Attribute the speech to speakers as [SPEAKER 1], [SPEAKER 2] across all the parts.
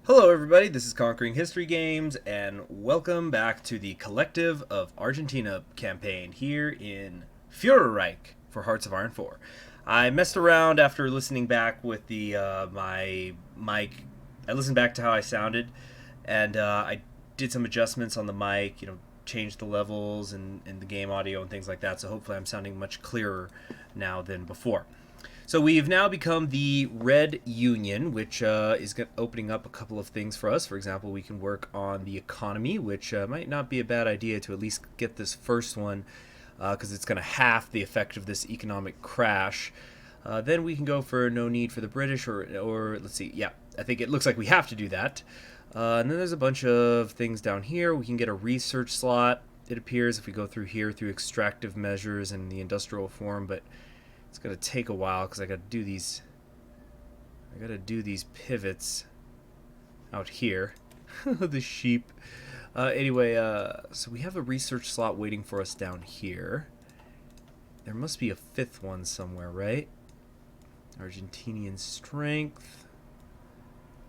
[SPEAKER 1] Hello everybody, this is Conquering History Games, and welcome back to the Collective of Argentina campaign here in Fuhrerreich for Hearts of Iron 4. I messed around after listening back with my mic. I listened back to how I sounded, and I did some adjustments on the mic, changed the levels and the game audio and things like that, so hopefully I'm sounding much clearer now than before. So we've now become the Red Union, which is opening up a couple of things for us. For example, we can work on the economy, which might not be a bad idea to at least get this first one, because it's going to halve the effect of this economic crash. Then we can go for no need for the British, or let's see, yeah, I think it looks like we have to do that. And then there's a bunch of things down here. We can get a research slot, it appears, if we go through here through extractive measures and the industrial reform, but it's gonna take a while because I gotta do these pivots out here. The sheep. Anyway, so we have a research slot waiting for us down here. There must be a fifth one somewhere, right? Argentinian strength,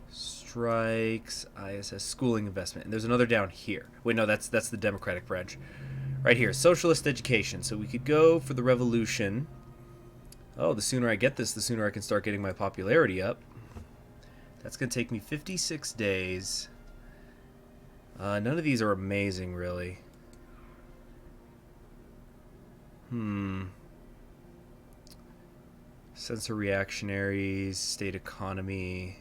[SPEAKER 1] strikes, ISS, schooling investment, and there's another down here. Wait, no, that's the Democratic branch, right here. Socialist education. So we could go for the revolution. Oh, the sooner I get this, the sooner I can start getting my popularity up. That's going to take me 56 days. None of these are amazing, really. Sensor reactionaries, state economy.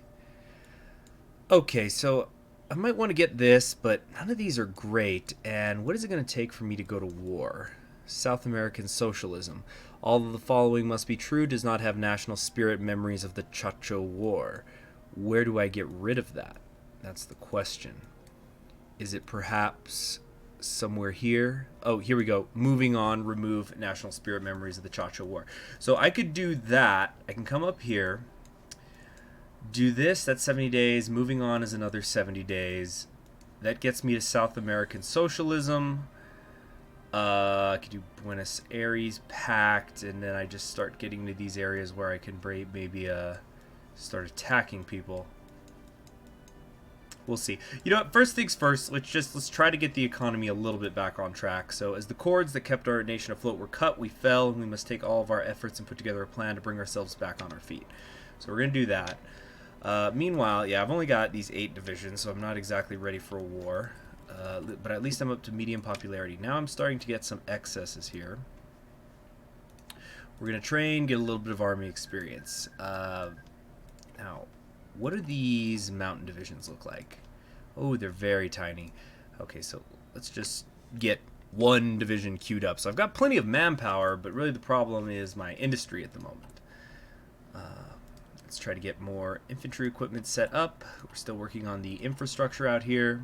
[SPEAKER 1] Okay, so I might want to get this, but none of these are great. And what is it going to take for me to go to war? South American socialism. All of the following must be true, does not have national spirit, memories of the Chaco War. Where do I get rid of that? That's the question. Is it perhaps somewhere here? Oh, here we go. Moving on, remove national spirit, memories of the Chaco War. So I could do that. I can come up here, do this, that's 70 days. Moving on is another 70 days. That gets me to South American socialism. I could do Buenos Aires Pact, and then I just start getting to these areas where I can maybe start attacking people. We'll see. You know what? First things first. Let's try to get the economy a little bit back on track. So as the cords that kept our nation afloat were cut, we fell, and we must take all of our efforts and put together a plan to bring ourselves back on our feet. So we're gonna do that. Meanwhile, yeah, I've only got these 8 divisions, so I'm not exactly ready for a war. But at least I'm up to medium popularity. Now I'm starting to get some excesses here. We're going to train, get a little bit of army experience. Now, what do these mountain divisions look like? Oh, they're very tiny. Okay, so let's just get one division queued up. So I've got plenty of manpower, but really the problem is my industry at the moment. Let's try to get more infantry equipment set up. We're still working on the infrastructure out here.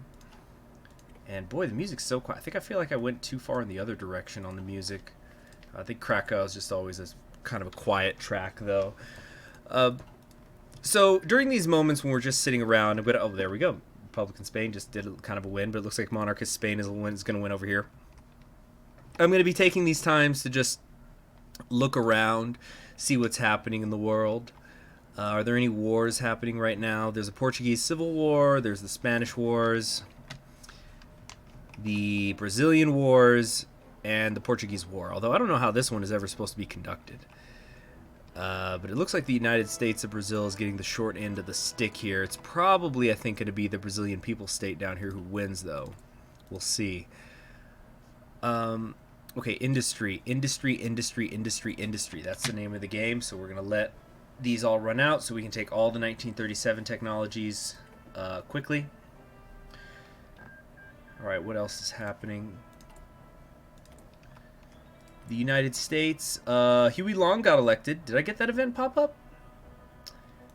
[SPEAKER 1] And boy, the music's so quiet. I feel like I went too far in the other direction on the music. I think Krakow is just always a kind of a quiet track, though. So during these moments when we're just sitting around, oh, there we go. Republican Spain just did kind of a win, but it looks like Monarchist Spain is going to win over here. I'm going to be taking these times to just look around, see what's happening in the world. Are there any wars happening right now? There's a Portuguese Civil War. There's the Spanish Wars, the Brazilian Wars, and the Portuguese War. Although I don't know how this one is ever supposed to be conducted. But it looks like the United States of Brazil is getting the short end of the stick here. It's probably, I think, going to be the Brazilian People's State down here who wins, though. We'll see. Okay, industry. That's the name of the game. So we're going to let these all run out so we can take all the 1937 technologies quickly. Alright, what else is happening? The United States, Huey Long got elected. Did I get that event pop up?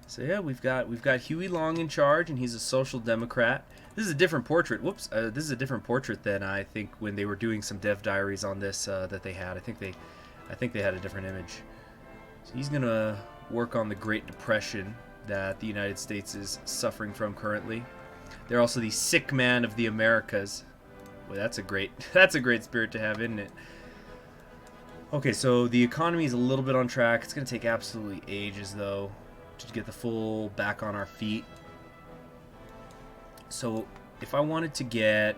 [SPEAKER 1] So yeah, we've got Huey Long in charge, and he's a social democrat. This is a different portrait. Whoops, this is a different portrait than I think when they were doing some dev diaries on this that they had. I think they had a different image. So he's gonna work on the Great Depression that the United States is suffering from currently. They're also the sick man of the Americas. Boy, that's a great spirit to have, isn't it? Okay, so the economy is a little bit on track. It's going to take absolutely ages, though, to get the full back on our feet. So if I wanted to get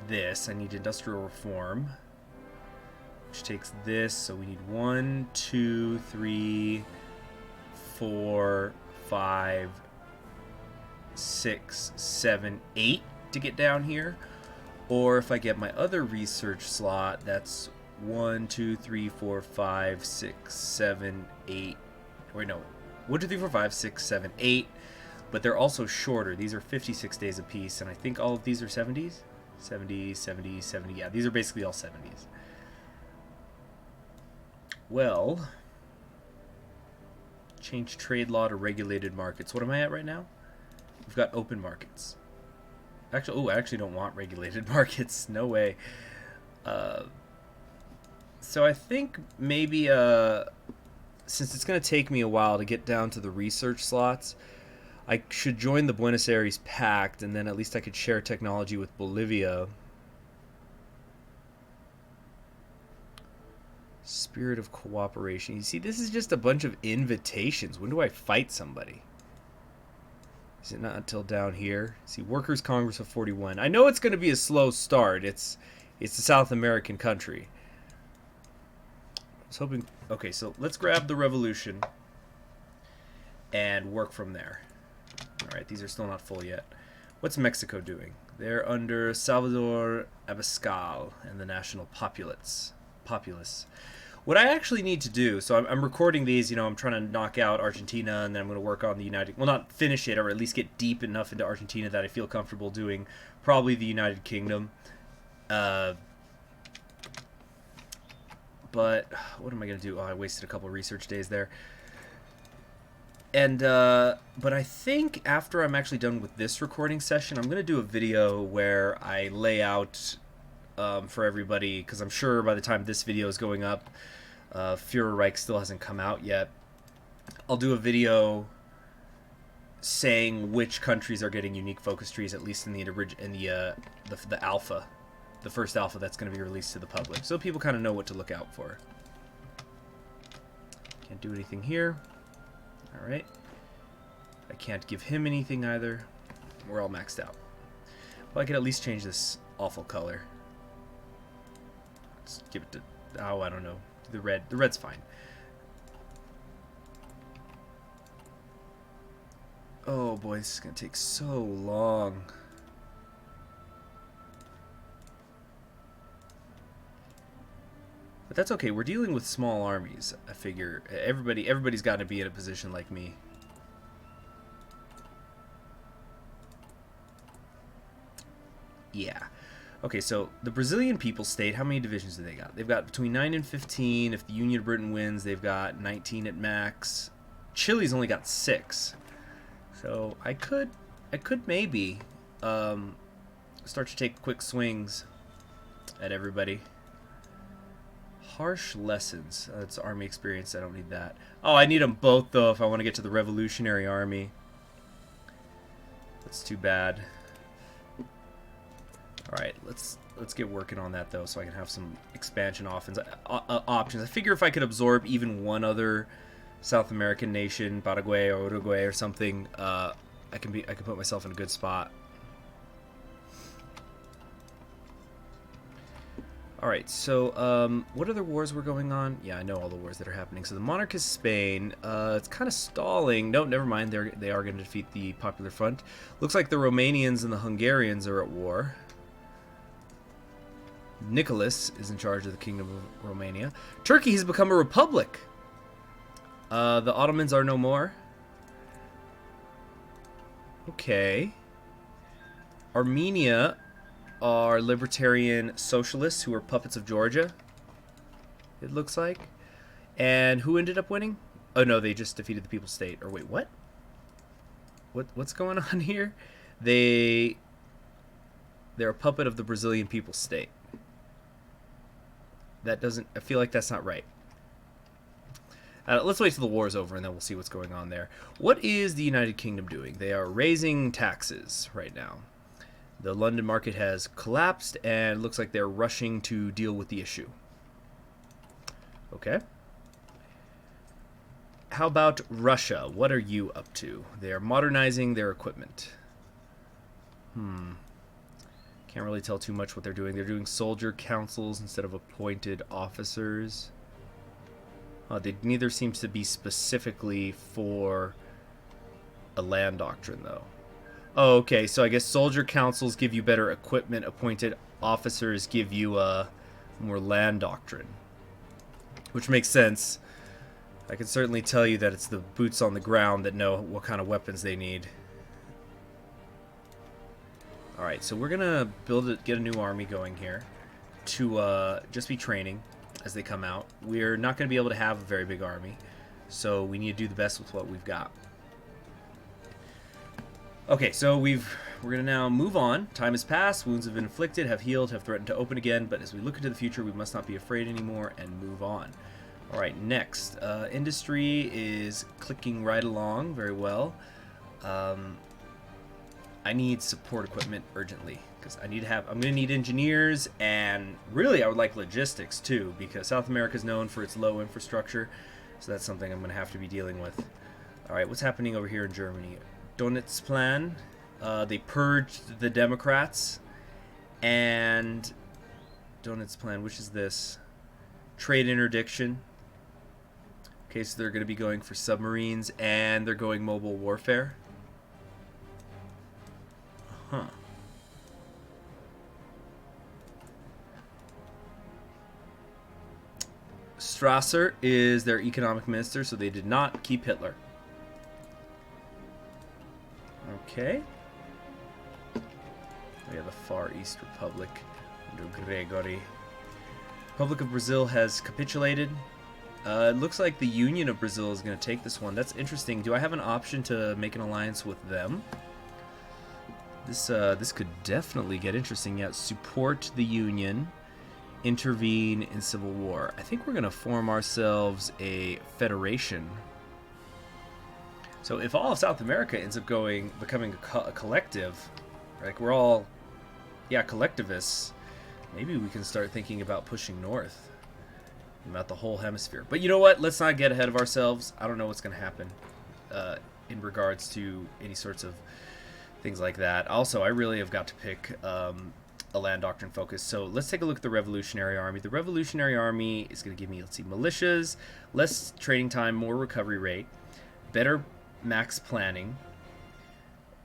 [SPEAKER 1] this, I need industrial reform, which takes this. So we need 1, 2, 3, 4, 5, 6, 7, 8 to get down here. Or if I get my other research slot, that's 1, 2, 3, 4, 5, 6, 7, 8. Wait, no. 1, 2, 3, 4, 5, 6, 7, 8. But they're also shorter. These are 56 days apiece, and I think all of these are 70s? 70, 70, 70. Yeah, these are basically all 70s. Well, change trade law to regulated markets. What am I at right now? We've got open markets. Actually, I actually don't want regulated markets. No way. So I think maybe, since it's going to take me a while to get down to the research slots, I should join the Buenos Aires Pact, and then at least I could share technology with Bolivia. Spirit of cooperation. You see, this is just a bunch of invitations. When do I fight somebody? Is it not until down here? See, Workers' Congress of 41. I know it's going to be a slow start. It's a South American country. I was hoping... Okay, so let's grab the revolution and work from there. Alright, these are still not full yet. What's Mexico doing? They're under Salvador Abascal and the National Populace. What I actually need to do, so I'm recording these, you know, I'm trying to knock out Argentina, and then I'm going to work on the United... Well, not finish it, or at least get deep enough into Argentina that I feel comfortable doing probably the United Kingdom. But what am I going to do? Oh, I wasted a couple of research days there. And, but I think after I'm actually done with this recording session, I'm going to do a video where I lay out... for everybody, because I'm sure by the time this video is going up, Fuhrerreich still hasn't come out yet. I'll do a video saying which countries are getting unique focus trees, at least in the alpha, the first alpha that's going to be released to the public, so people kind of know what to look out for. Can't do anything here. All right. I can't give him anything either. We're all maxed out. Well, I could at least change this awful color. Let's give it to... Oh, I don't know. The red. The red's fine. Oh boy, this is going to take so long. But that's okay. We're dealing with small armies. I figure everybody's got to be in a position like me. Yeah. Okay, so the Brazilian People's State, how many divisions do they got? They've got between 9 and 15. If the Union of Britain wins, they've got 19 at max. Chile's only got 6. So I could maybe start to take quick swings at everybody. Harsh lessons. That's army experience. I don't need that. Oh, I need them both, though, if I want to get to the Revolutionary Army. That's too bad. Alright, let's get working on that, though, so I can have some expansion options. I figure if I could absorb even one other South American nation, Paraguay or Uruguay or something, I can put myself in a good spot. Alright, so what other wars were going on? Yeah, I know all the wars that are happening. So the monarchist Spain, it's kind of stalling. No, never mind. They are going to defeat the Popular Front. Looks like the Romanians and the Hungarians are at war. Nicholas is in charge of the Kingdom of Romania. Turkey has become a republic. The Ottomans are no more. Okay. Armenia are libertarian socialists who are puppets of Georgia, it looks like. And who ended up winning? Oh no, they just defeated the People's State. Or wait, what? What's going on here? They're a puppet of the Brazilian People's State. That doesn't... I feel like that's not right. Let's wait till the war's over and then we'll see what's going on there. What is the United Kingdom doing? They are raising taxes right now. The London market has collapsed and it looks like they're rushing to deal with the issue. Okay. How about Russia? What are you up to? They are modernizing their equipment. Can't really tell too much what they're doing. They're doing soldier councils instead of appointed officers. They neither seems to be specifically for a land doctrine, though. Oh, okay, so I guess soldier councils give you better equipment. Appointed officers give you more land doctrine. Which makes sense. I can certainly tell you that it's the boots on the ground that know what kind of weapons they need. Alright, so we're gonna get a new army going here to just be training as they come out. We're not going to be able to have a very big army, so we need to do the best with what we've got. Okay, so we're going to now move on. Time has passed, wounds have been inflicted, have healed, have threatened to open again, but as we look into the future, we must not be afraid anymore and move on. Alright, next. Industry is clicking right along very well. I need support equipment urgently, because I'm going to need engineers, and really I would like logistics too, because South America is known for its low infrastructure, so that's something I'm going to have to be dealing with. Alright, what's happening over here in Germany? Donitz plan, they purged the Democrats, and Donitz plan, which is this? Trade interdiction. Okay, so they're going to be going for submarines, and they're going mobile warfare. Huh. Strasser is their economic minister, so they did not keep Hitler. Okay. We have the Far East Republic under Gregory. Republic of Brazil has capitulated. It looks like the Union of Brazil is going to take this one. That's interesting. Do I have an option to make an alliance with them? This could definitely get interesting. Yeah, support the Union, intervene in civil war. I think we're going to form ourselves a federation. So if all of South America ends up becoming a collective, like we're all, collectivists, maybe we can start thinking about pushing north, about the whole hemisphere. But you know what? Let's not get ahead of ourselves. I don't know what's going to happen in regards to any sorts of things like that. Also, I really have got to pick a land doctrine focus. So let's take a look at the Revolutionary Army. The Revolutionary Army is going to give me, let's see, militias, less training time, more recovery rate, better max planning,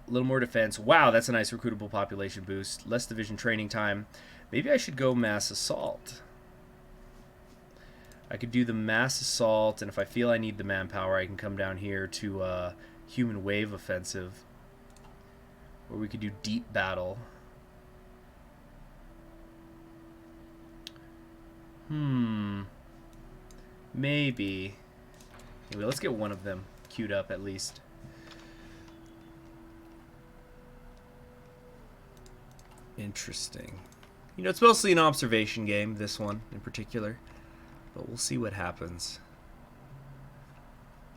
[SPEAKER 1] a little more defense. Wow, that's a nice recruitable population boost. Less division training time. Maybe I should go mass assault. I could do the mass assault, and if I feel I need the manpower, I can come down here to human wave offensive. Or we could do deep battle. Maybe. Anyway, let's get one of them queued up at least. Interesting. You know, it's mostly an observation game, this one in particular. But we'll see what happens.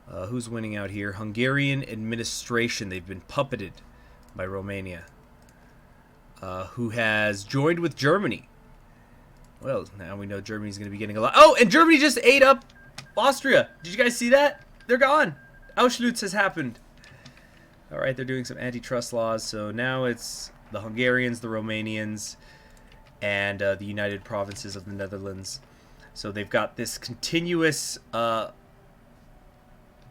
[SPEAKER 1] Who's winning out here? Hungarian administration. They've been puppeted by Romania, who has joined with Germany. Well, now we know Germany's going to be getting a lot. Oh, and Germany just ate up Austria. Did you guys see that? They're gone. Auschwitz has happened. All right, they're doing some antitrust laws, so now it's the Hungarians, the Romanians, and the United Provinces of the Netherlands. So they've got this continuous.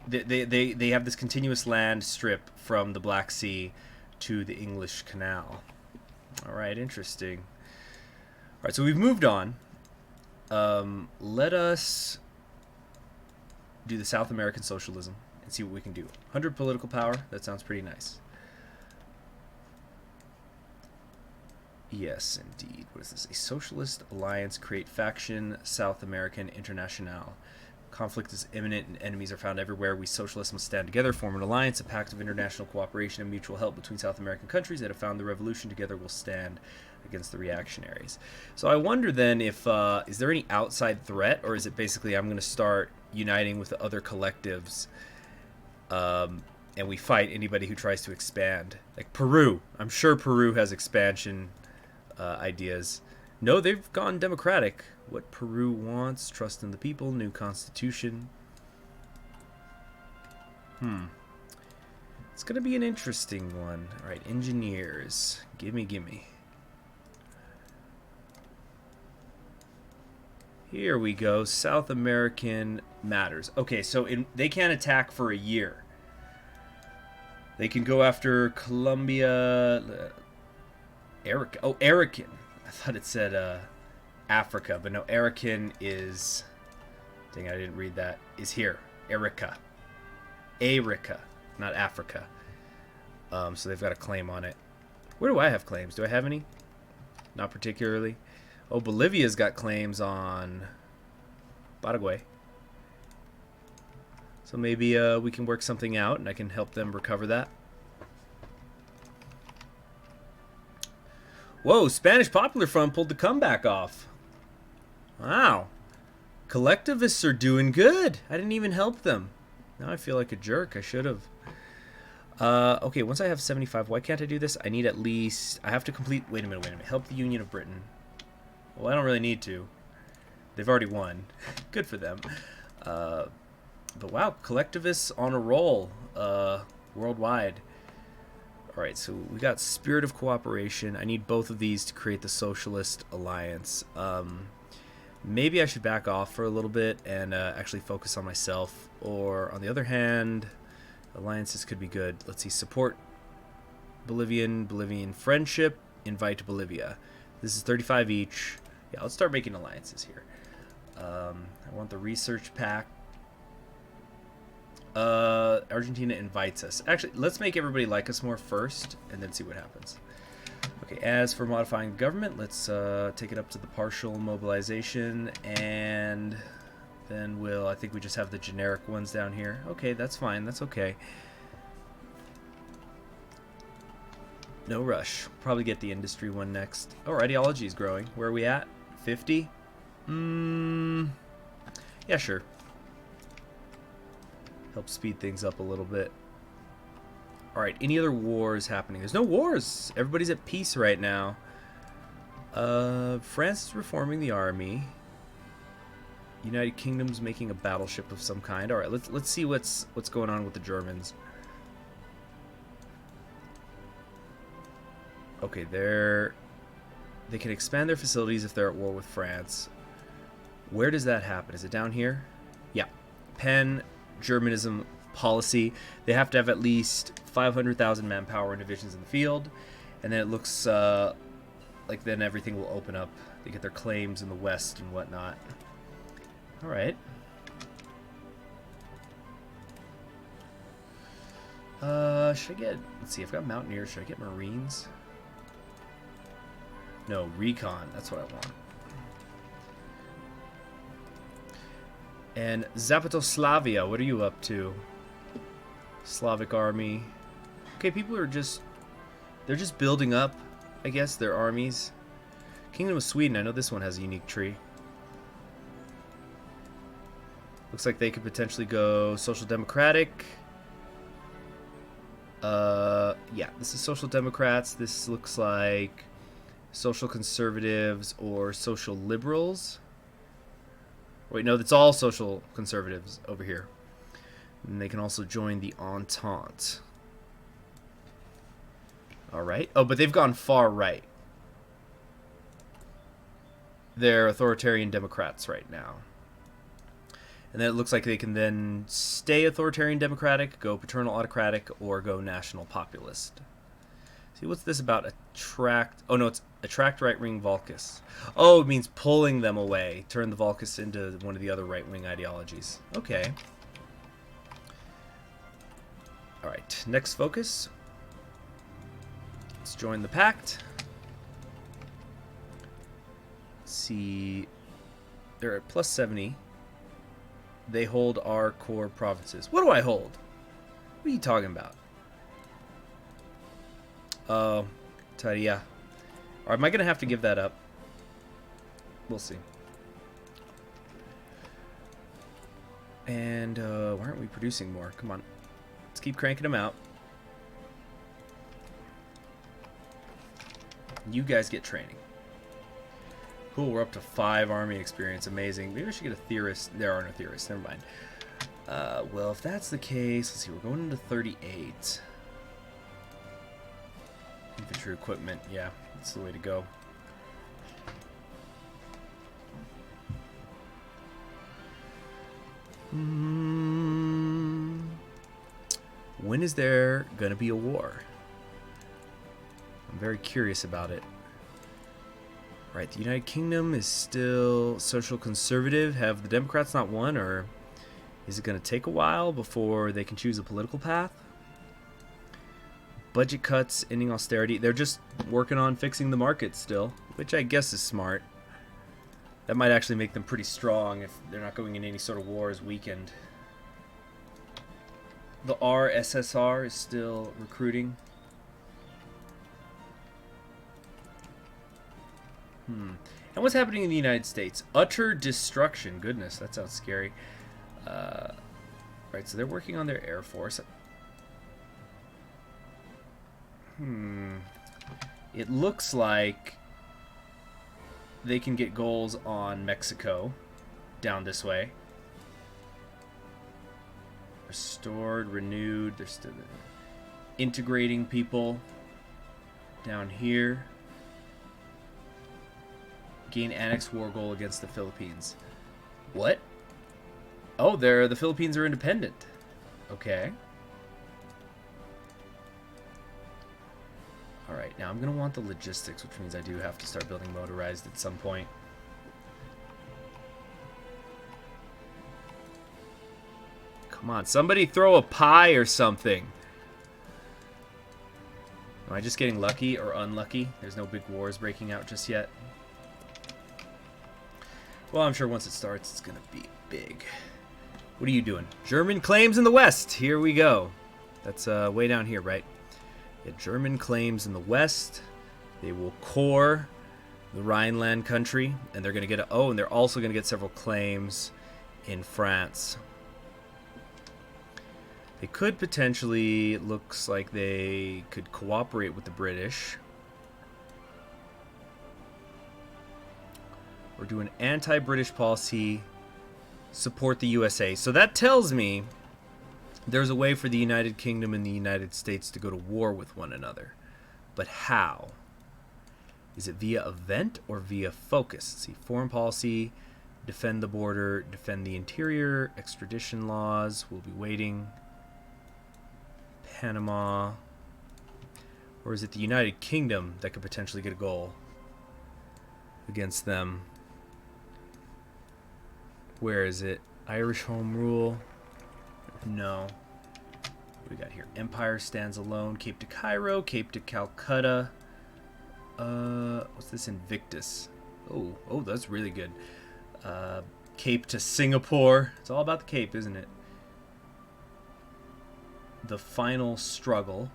[SPEAKER 1] They have this continuous land strip from the Black Sea to the English Canal. All right, interesting. All right, so we've moved on. Let us do the South American socialism and see what we can do. 100 political power. That sounds pretty nice. Yes, indeed. What is this? A socialist alliance create faction South American International. Conflict is imminent and enemies are found everywhere. We socialists must stand together, form an alliance, a pact of international cooperation and mutual help between South American countries that have found the revolution. Together will stand against the reactionaries. So I wonder then if, is there any outside threat, or is it basically I'm going to start uniting with the other collectives and we fight anybody who tries to expand? Like Peru. I'm sure Peru has expansion ideas. No, they've gone democratic. What Peru wants, trust in the people, new constitution. Let's It's going to be an interesting one. All right, engineers. Gimme, gimme. Here we go. South American matters. Okay, so they can't attack for a year. They can go after Colombia. Eric. Oh, Arakan. I thought it said Africa, but no, Arakan is... Dang, I didn't read that. Is here. Erica. Erica, not Africa. So they've got a claim on it. Where do I have claims? Do I have any? Not particularly. Oh, Bolivia's got claims on Paraguay. So maybe we can work something out and I can help them recover that. Whoa, Spanish Popular Front pulled the comeback off. Wow. Collectivists are doing good. I didn't even help them. Now I feel like a jerk. I should have. Okay, once I have 75, why can't I do this? I need at least... I have to complete... Wait a minute. Help the Union of Britain. Well, I don't really need to. They've already won. Good for them. But wow, collectivists on a roll worldwide. Alright, so we got Spirit of Cooperation. I need both of these to create the Socialist Alliance. Maybe I should back off for a little bit and actually focus on myself. Or, on the other hand, alliances could be good. Let's see, support Bolivian friendship, invite Bolivia. This is 35 each. Yeah, let's start making alliances here. I want the research pack. Argentina invites us. Actually, let's make everybody like us more first, and then see what happens. Okay, as for modifying the government, let's take it up to the partial mobilization, and then I think we just have the generic ones down here. Okay, that's fine, that's okay. No rush. Probably get the industry one next. Oh, our ideology is growing. Where are we at? 50? Yeah, sure. Help speed things up a little bit. Alright, any other wars happening? There's no wars! Everybody's at peace right now. France is reforming the army. United Kingdom's making a battleship of some kind. Alright, let's see what's going on with the Germans. Okay, they can expand their facilities if they're at war with France. Where does that happen? Is it down here? Yeah. Pan-Germanism policy. They have to have at least 500,000 manpower and divisions in the field. And then it looks like then everything will open up. They get their claims in the west and whatnot. Alright. Should I get... Let's see, I've got Mountaineers. Should I get Marines? No, Recon. That's what I want. And Zapatoslavia, what are you up to? Slavic army. Okay, people are just... They're just building up, I guess, their armies. Kingdom of Sweden, I know this one has a unique tree. Looks like they could potentially go Social Democratic. Yeah, this is Social Democrats. This looks like Social Conservatives or Social Liberals. Wait, no, that's all Social Conservatives over here. And they can also join the Entente. Alright. Oh, but they've gone far right. They're authoritarian Democrats right now. And then it looks like they can then stay authoritarian democratic, go paternal autocratic, or go national populist. See, what's this about? Attract... Oh, no, it's attract right-wing Volkists. Oh, it means pulling them away. Turn the Volkists into one of the other right-wing ideologies. Okay. Alright, next focus. Let's join the pact. Let's see... They're at plus 70. They hold our core provinces. What do I hold? What are you talking about? Oh, Taria. Or am I going to have to give that up? We'll see. And why aren't we producing more? Come on. Let's keep cranking them out. You guys get training. Cool, we're up to 5 army experience. Amazing. Maybe I should get a theorist. There are no theorists. Never mind. Well, if that's the case, let's see. We're going into 38. infantry equipment. Yeah, that's the way to go. When is there gonna be a war? I'm very curious about it. Right, the United Kingdom is still social conservative. Have the Democrats not won, or is it gonna take a while before they can choose a political path? Budget cuts, ending austerity. They're just working on fixing the market still, which I guess is smart. That might actually make them pretty strong if they're not going in any sort of war as weakened. The RSSR is still recruiting. And what's happening in the United States? Utter destruction. Goodness, that sounds scary. Right, so they're working on their Air Force. It looks like they can get goals on Mexico down this way. Restored, renewed. They're still integrating people down here. Gain annex war goal against the Philippines. What? Oh, the Philippines are independent. Okay. Alright, now I'm going to want the logistics, which means I do have to start building motorized at some point. Come on, somebody throw a pie or something. Am I just getting lucky or unlucky? There's no big wars breaking out just yet. Well, I'm sure once it starts, it's going to be big. What are you doing? German claims in the west. Here we go. That's way down here, right? Yeah, German claims in the west. They will core the Rhineland country, and they're going to get and they're also going to get several claims in France. They could potentially, looks like they could cooperate with the British. Or do an anti-British policy, support the USA. So that tells me there's a way for the United Kingdom and the United States to go to war with one another. But how? Is it via event or via focus? Let's see, foreign policy, defend the border, defend the interior, extradition laws, we'll be waiting. Panama. Or is it the United Kingdom that could potentially get a goal against them? Where is it? Irish Home Rule? No. What do we got here? Empire stands alone. Cape to Cairo, Cape to Calcutta. What's this? Invictus. Oh, that's really good. Cape to Singapore. It's all about the Cape, isn't it? The final struggle.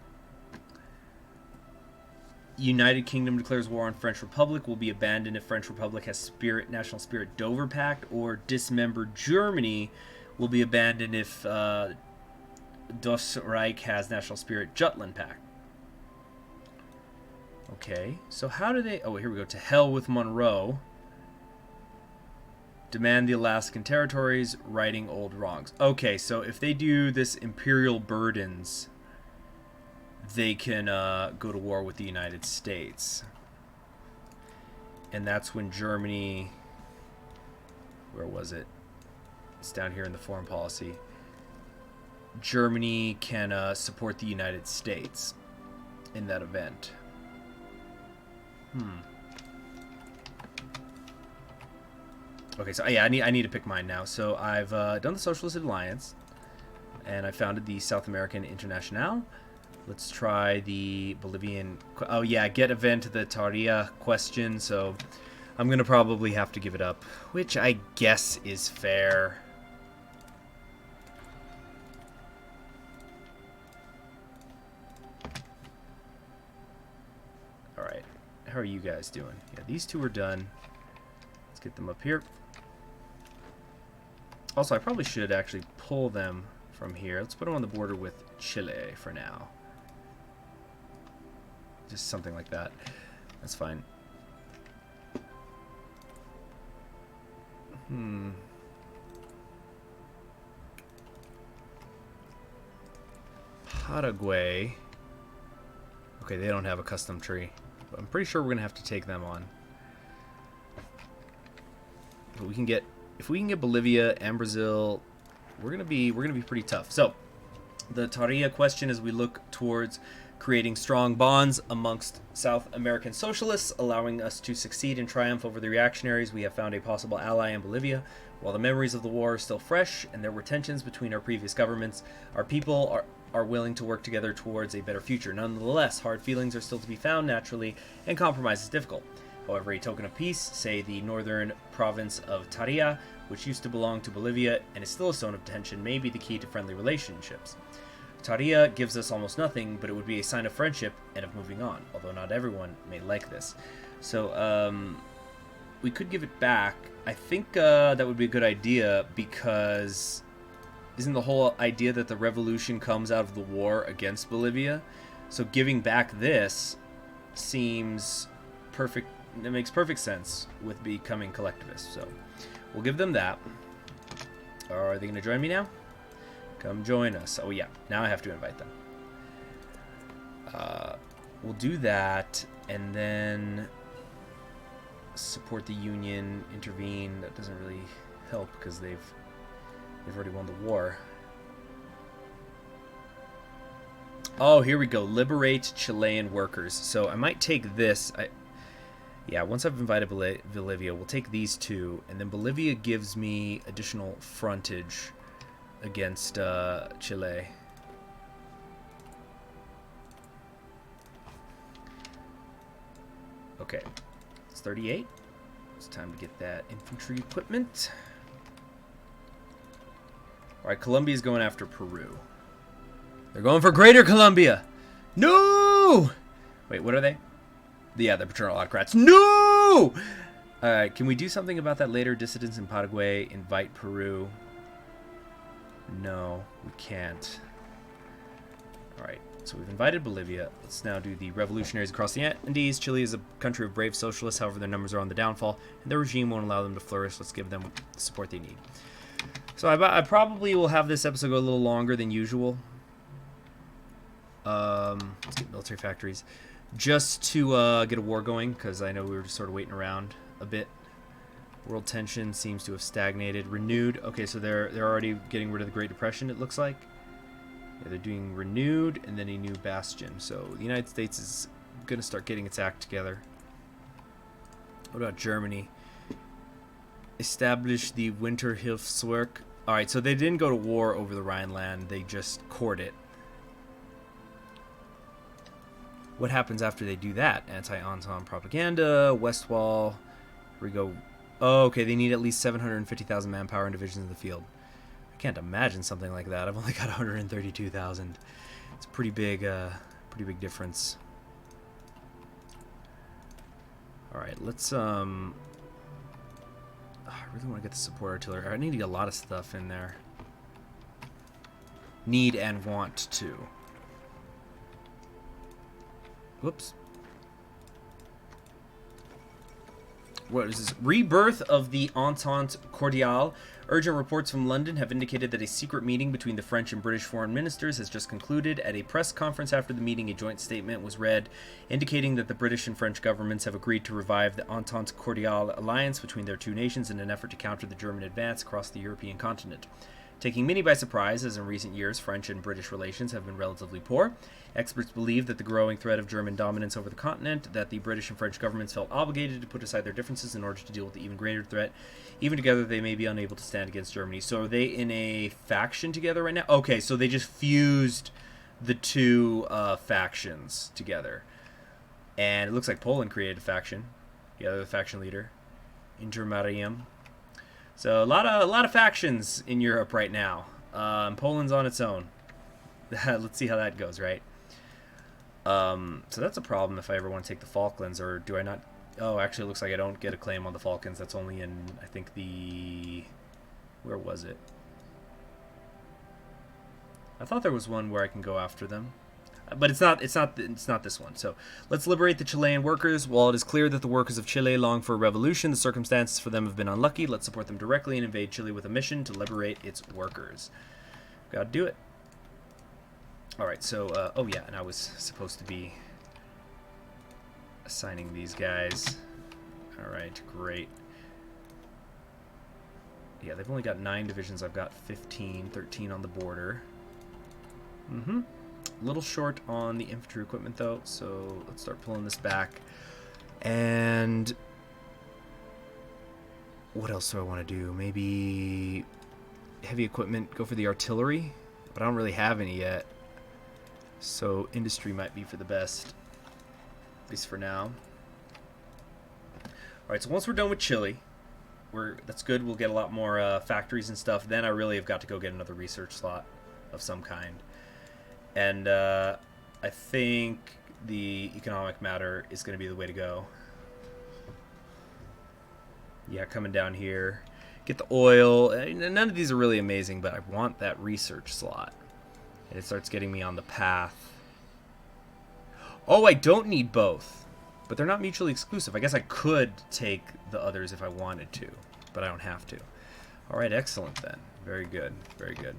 [SPEAKER 1] United Kingdom declares war on French Republic, will be abandoned if French Republic has national spirit Dover Pact, or dismembered Germany will be abandoned if Das Reich has national spirit Jutland Pact. Okay, so how do they... Oh, here we go. To hell with Monroe. Demand the Alaskan territories, righting old wrongs. Okay, so if they do this imperial burdens, they can go to war with the United States. And that's when Germany... Where was it? It's down here in the foreign policy. Germany can support the United States in that event. Okay, so yeah, I need to pick mine now. So I've done the Socialist Alliance, and I founded the South American Internationale. Let's try the Bolivian... Oh yeah, get event the Tarija question, so I'm going to probably have to give it up, which I guess is fair. Alright, how are you guys doing? Yeah, these two are done. Let's get them up here. Also, I probably should actually pull them from here. Let's put them on the border with Chile for now. Just something like that. That's fine. Paraguay. Okay, they don't have a custom tree. But I'm pretty sure we're gonna have to take them on. But we can get, if we can get Bolivia and Brazil, we're gonna be pretty tough. So the Tarea question, as we look towards creating strong bonds amongst South American socialists, allowing us to succeed and triumph over the reactionaries, we have found a possible ally in Bolivia. While the memories of the war are still fresh and there were tensions between our previous governments, our people are willing to work together towards a better future. Nonetheless, hard feelings are still to be found naturally, and compromise is difficult. However, a token of peace, say the northern province of Tarija, which used to belong to Bolivia and is still a zone of tension, may be the key to friendly relationships. Tarija gives us almost nothing, but it would be a sign of friendship and of moving on, although not everyone may like this. So, we could give it back. I think that would be a good idea, because isn't the whole idea that the revolution comes out of the war against Bolivia? So giving back this seems perfect. It makes perfect sense with becoming collectivists. So we'll give them that. Are they going to join me now? Come join us. Oh yeah, now I have to invite them. We'll do that, and then support the union, intervene. That doesn't really help because they've already won the war. Oh, here we go. Liberate Chilean workers. So I might take this. Yeah, once I've invited Bolivia, we'll take these two, and then Bolivia gives me additional frontage against Chile. Okay, it's 38. It's time to get that infantry equipment. Alright, Colombia's going after Peru. They're going for Greater Colombia! No! Wait, what are they? Yeah, they're paternal autocrats. No! Alright, can we do something about that later? Dissidents in Paraguay invite Peru. No, we can't. Alright, so we've invited Bolivia. Let's now do the revolutionaries across the Andes. Chile is a country of brave socialists, however their numbers are on the downfall, and their regime won't allow them to flourish. Let's give them the support they need. So I probably will have this episode go a little longer than usual. Let's get military factories. Just to get a war going, because I know we were just sort of waiting around a bit. World tension seems to have stagnated. Renewed. Okay, so they're already getting rid of the Great Depression, it looks like. Yeah, they're doing renewed and then a new bastion. So the United States is going to start getting its act together. What about Germany? Establish the Winterhilfswerk. Alright, so they didn't go to war over the Rhineland. They just court it. What happens after they do that? Anti-Entente propaganda, West Wall. Here we go. Oh, okay, they need at least 750,000 manpower and divisions in the field. I can't imagine something like that. I've only got 132,000. It's a pretty big difference. All right, let's I really want to get the support artillery. I need to get a lot of stuff in there. Need and want to. Whoops. What is this? Rebirth of the Entente Cordiale. Urgent reports from London have indicated that a secret meeting between the French and British foreign ministers has just concluded. At a press conference after the meeting, a joint statement was read indicating that the British and French governments have agreed to revive the Entente Cordiale alliance between their two nations in an effort to counter the German advance across the European continent. Taking many by surprise, as in recent years, French and British relations have been relatively poor. Experts believe that the growing threat of German dominance over the continent, that the British and French governments felt obligated to put aside their differences in order to deal with the even greater threat. Even together, they may be unable to stand against Germany. So are they in a faction together right now? Okay, so they just fused the two factions together. And it looks like Poland created a faction. The other faction leader, Intermarium. So a lot of factions in Europe right now. Poland's on its own. Let's see how that goes, right? So that's a problem if I ever want to take the Falklands, or do I not? Oh, actually, it looks like I don't get a claim on the Falklands. That's only in, I think, the... Where was it? I thought there was one where I can go after them. But it's not this one. So let's liberate the Chilean workers. While it is clear that the workers of Chile long for a revolution, the circumstances for them have been unlucky. Let's support them directly and invade Chile with a mission to liberate its workers. Gotta do it. All right. So oh yeah, and I was supposed to be assigning these guys. All right, great. Yeah, they've only got 9 divisions. I've got 15, 13 on the border. A little short on the infantry equipment, though, so let's start pulling this back. And what else do I want to do? Maybe heavy equipment, go for the artillery, but I don't really have any yet. So industry might be for the best, at least for now. All right, so once we're done with Chile, that's good. We'll get a lot more factories and stuff. Then I really have got to go get another research slot of some kind. And I think the economic matter is going to be the way to go. Yeah, coming down here. Get the oil. None of these are really amazing, but I want that research slot. And it starts getting me on the path. Oh, I don't need both. But they're not mutually exclusive. I guess I could take the others if I wanted to, but I don't have to. All right, excellent then. Very good, very good.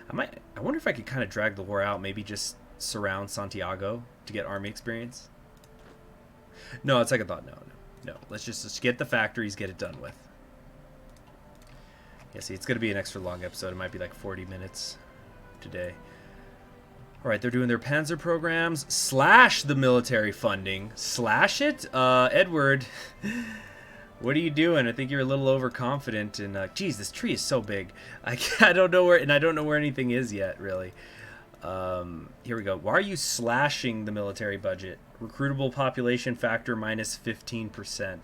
[SPEAKER 1] I wonder if I could kind of drag the war out, maybe just surround Santiago to get army experience. No, it's like I thought. No. Let's just get the factories, get it done with. Yeah, see, it's going to be an extra long episode. It might be like 40 minutes today. All right, they're doing their Panzer programs. Slash the military funding. Slash it? Edward, what are you doing? I think you're a little overconfident. And geez, this tree is so big. I don't know where, and I don't know where anything is yet, really. Here we go. Why are you slashing the military budget? Recruitable population factor minus 15%.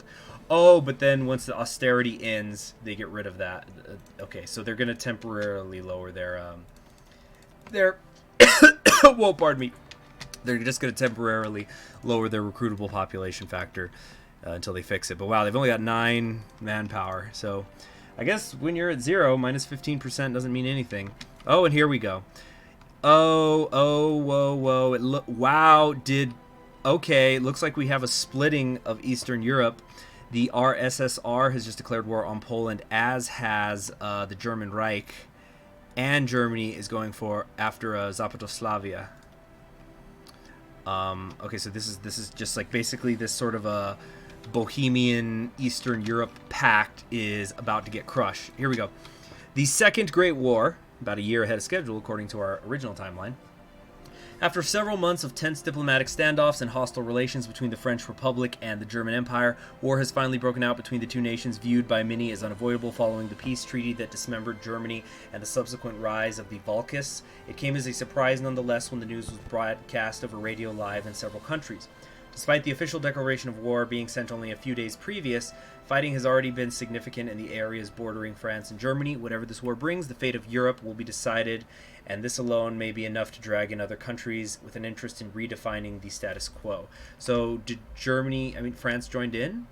[SPEAKER 1] Oh, but then once the austerity ends, they get rid of that. Okay, so they're going to temporarily lower their whoa, pardon me. They're just going to temporarily lower their recruitable population factor until they fix it. But wow, they've only got 9 manpower. So I guess when you're at 0, minus 15% doesn't mean anything. Oh, and here we go. Whoa. Wow, okay, looks like we have a splitting of Eastern Europe. The RSSR has just declared war on Poland, as has the German Reich. And Germany is going after Zapatoslavia. Okay, so this is just like basically this sort of a Bohemian Eastern Europe pact is about to get crushed. Here we go. The Second Great War, about a year ahead of schedule according to our original timeline. After several months of tense diplomatic standoffs and hostile relations between the French Republic and the German Empire, war has finally broken out between the two nations, viewed by many as unavoidable following the peace treaty that dismembered Germany and the subsequent rise of the Volks. It came as a surprise nonetheless when the news was broadcast over radio live in several countries. Despite the official declaration of war being sent only a few days previous, fighting has already been significant in the areas bordering France and Germany. Whatever this war brings, the fate of Europe will be decided, and this alone may be enough to drag in other countries with an interest in redefining the status quo. So did France joined in?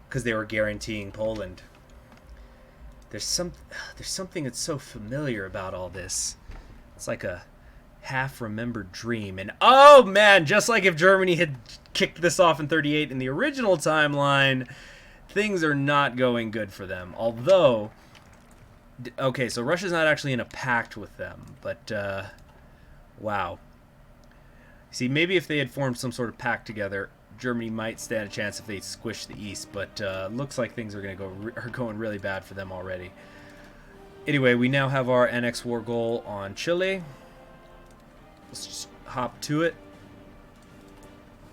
[SPEAKER 1] Because they were guaranteeing Poland. There's something that's so familiar about all this. It's like a half-remembered dream. And oh man, just like if Germany had kicked this off in 38 in the original timeline, things are not going good for them. Although, okay, so Russia's not actually in a pact with them, but wow. See, maybe if they had formed some sort of pact together, Germany might stand a chance if they squish the East, but looks like things are going really bad for them already. Anyway, we now have our annex war goal on Chile. Let's just hop to it.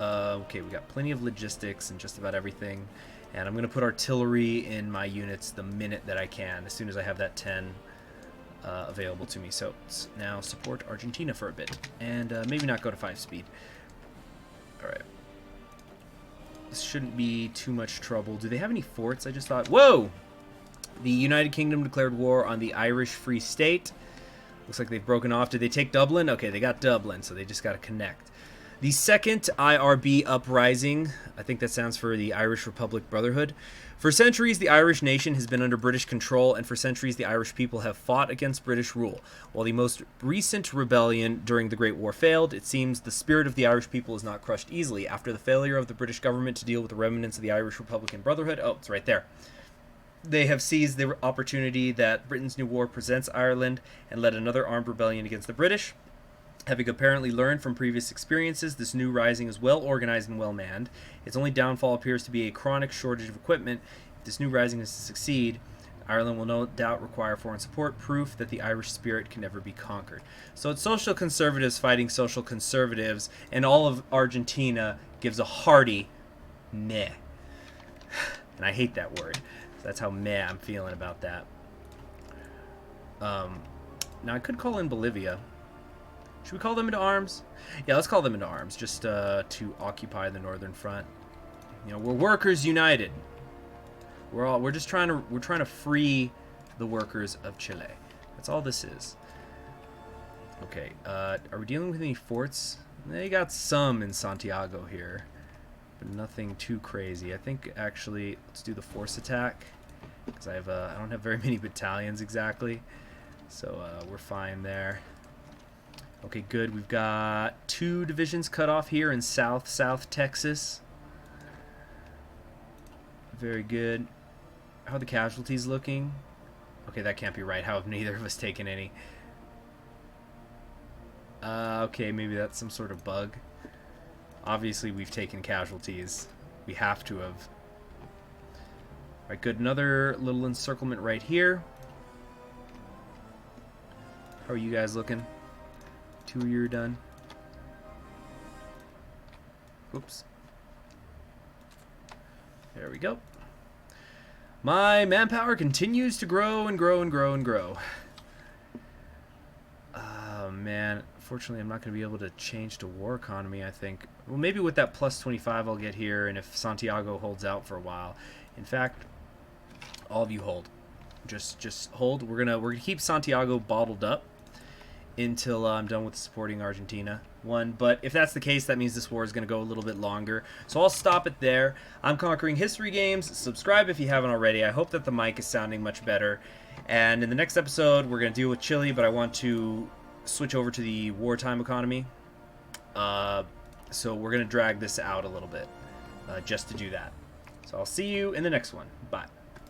[SPEAKER 1] Okay, we got plenty of logistics and just about everything. And I'm going to put artillery in my units the minute that I can, as soon as I have that 10 available to me. So let's now support Argentina for a bit. And maybe not go to 5 speed. Alright. This shouldn't be too much trouble. Do they have any forts? I just thought... Whoa! The United Kingdom declared war on the Irish Free State. Looks like they've broken off. Did they take Dublin? Okay, they got Dublin, so they just got to connect. The Second IRB Uprising, I think that stands for the Irish Republic Brotherhood. For centuries, the Irish nation has been under British control, and for centuries, the Irish people have fought against British rule. While the most recent rebellion during the Great War failed, it seems the spirit of the Irish people is not crushed easily. After the failure of the British government to deal with the remnants of the Irish Republican Brotherhood, oh, it's right there. They have seized the opportunity that Britain's new war presents Ireland and led another armed rebellion against the British. Having apparently learned from previous experiences, this new rising is well organized and well manned. Its only downfall appears to be a chronic shortage of equipment. If this new rising is to succeed, Ireland will no doubt require foreign support, proof that the Irish spirit can never be conquered. So it's social conservatives fighting social conservatives, and all of Argentina gives a hearty meh. And I hate that word. That's how meh I'm feeling about that. Now I could call in Bolivia. Should we call them into arms? Yeah, let's call them into arms, just to occupy the northern front. You know, we're workers united. We're trying to free the workers of Chile. That's all this is. Okay, are we dealing with any forts? They got some in Santiago here, but nothing too crazy. I think actually let's do the force attack because I don't have very many battalions exactly, so we're fine there. Okay, good. We've got 2 divisions cut off here in South Texas. Very good. How are the casualties looking? Okay, that can't be right. How have neither of us taken any? Okay, maybe that's some sort of bug. Obviously, we've taken casualties. We have to have. Alright, good. Another little encirclement right here. How are you guys looking? 2 of you are done. Oops. There we go. My manpower continues to grow and grow and grow and grow. Oh, man. Fortunately, I'm not going to be able to change to war economy, I think. Well, maybe with that plus 25 I'll get here, and if Santiago holds out for a while. In fact, all of you hold. Just hold. We're gonna keep Santiago bottled up until I'm done with supporting Argentina. But if that's the case, that means this war is going to go a little bit longer. So I'll stop it there. I'm Conquering History Games. Subscribe if you haven't already. I hope that the mic is sounding much better. And in the next episode, we're going to deal with Chile, but I want to switch over to the wartime economy. So we're going to drag this out a little bit just to do that. So I'll see you in the next one. Bye.